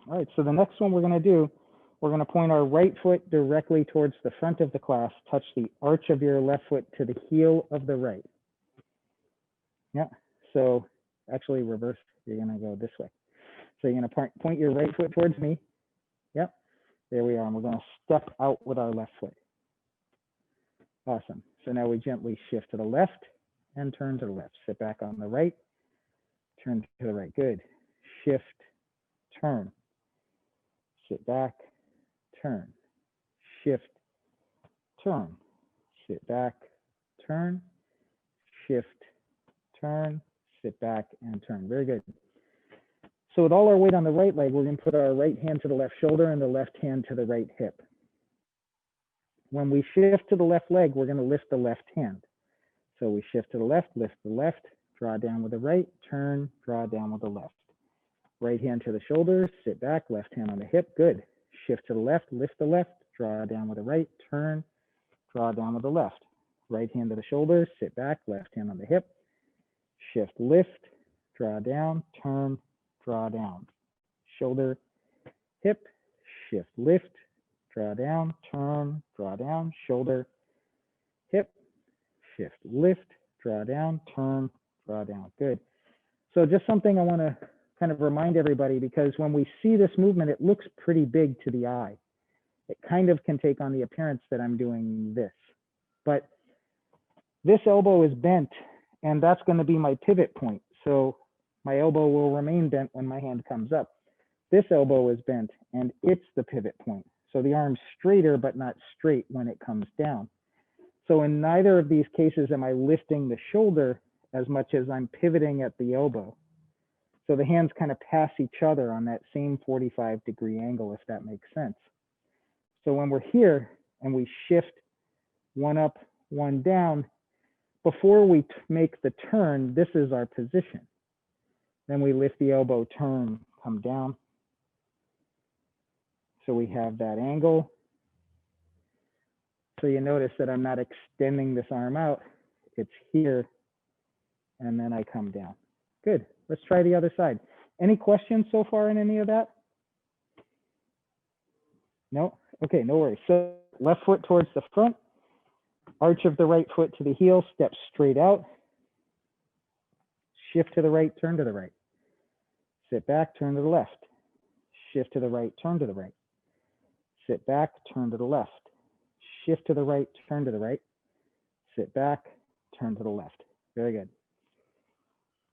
All right, so the next one we're going to do, we're going to point our right foot directly towards the front of the class, touch the arch of your left foot to the heel of the right. Yeah, so actually reverse, you're going to go this way. So you're going to point your right foot towards me. Yep, there we are, and we're going to step out with our left foot. Awesome. So now we gently shift to the left and turn to the left. Sit back on the right, turn to the right. Good. Shift, turn. Sit back, turn. Shift, turn. Sit back, turn. Shift, turn. Sit back and turn. Very good. So with all our weight on the right leg, we're going to put our right hand to the left shoulder and the left hand to the right hip. When we shift to the left leg, we're going to lift the left hand. So we shift to the left, lift the left, draw down with the right, turn, draw down with the left. Right hand to the shoulder, sit back, left hand on the hip, good. Shift to the left, lift the left, draw down with the right, turn, draw down with the left. Right hand to the shoulder, sit back, left hand on the hip, shift, lift, draw down, turn, draw down. Shoulder, hip, shift, lift, draw down, turn, draw down, shoulder, hip, shift, lift, draw down, turn, draw down. Good. So just something I want to kind of remind everybody, because when we see this movement, it looks pretty big to the eye. It kind of can take on the appearance that I'm doing this. But this elbow is bent, and that's going to be my pivot point. So my elbow will remain bent when my hand comes up. This elbow is bent, and it's the pivot point. So the arm's straighter, but not straight when it comes down. So in neither of these cases am I lifting the shoulder as much as I'm pivoting at the elbow. So the hands kind of pass each other on that same 45-degree angle, if that makes sense. So when we're here and we shift one up, one down, before we make the turn, this is our position. Then we lift the elbow, turn, come down. So we have that angle. So you notice that I'm not extending this arm out. It's here, and then I come down. Good. Let's try the other side. Any questions so far in any of that? No? Okay, no worries. So left foot towards the front, arch of the right foot to the heel, step straight out, shift to the right, turn to the right. Sit back, turn to the left. Shift to the right, turn to the right. Sit back, turn to the left. Shift to the right, turn to the right. Sit back, turn to the left. Very good.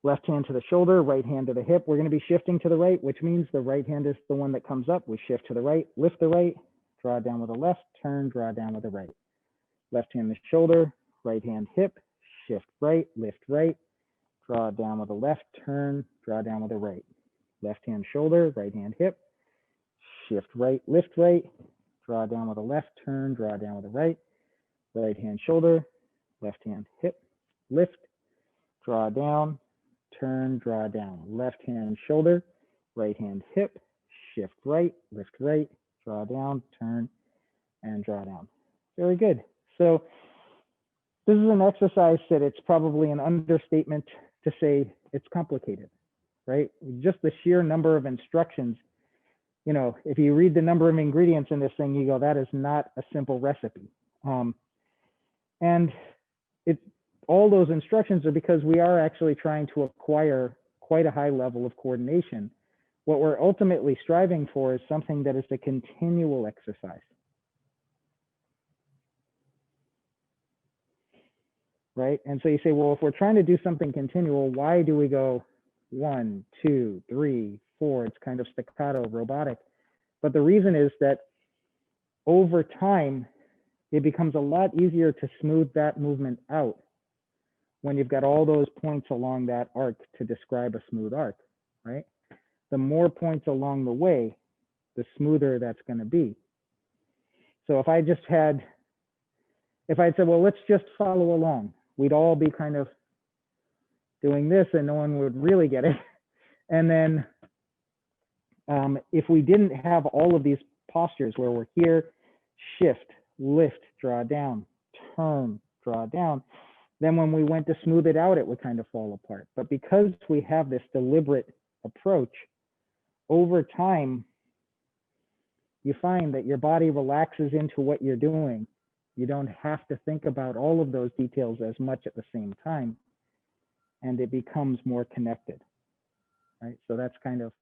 Left hand to the shoulder, right hand to the hip. We're going to be shifting to the right, which means the right hand is the one that comes up. We shift to the right, lift the right, draw down with the left, turn, draw down with the right. Left hand to the shoulder, right hand hip, shift right, lift right, draw down with the left, turn, draw down with the right. Left hand shoulder, right hand hip, shift right, lift right, draw down with the left, turn, draw down with the right. Right hand shoulder, left hand hip, lift, draw down, turn, draw down. Left hand shoulder, right hand hip, shift right, lift right, draw down, turn, and draw down. Very good. So this is an exercise that it's probably an understatement to say it's complicated, right? Just the sheer number of instructions. You know, if you read the number of ingredients in this thing, you go, that is not a simple recipe. And all those instructions are because we are actually trying to acquire quite a high level of coordination. What we're ultimately striving for is something that is a continual exercise. Right? And so you say, well, if we're trying to do something continual, why do we go 1, 2, 3, 4? It's kind of staccato, robotic. But the reason is that over time, it becomes a lot easier to smooth that movement out when you've got all those points along that arc to describe a smooth arc, right? The more points along the way, the smoother that's going to be. So if I'd said, well, let's just follow along, we'd all be kind of doing this and no one would really get it. And then if we didn't have all of these postures where we're here, shift, lift, draw down, turn, draw down, then when we went to smooth it out, it would kind of fall apart. But because we have this deliberate approach, over time, you find that your body relaxes into what you're doing. You don't have to think about all of those details as much at the same time, and it becomes more connected, right? So that's kind of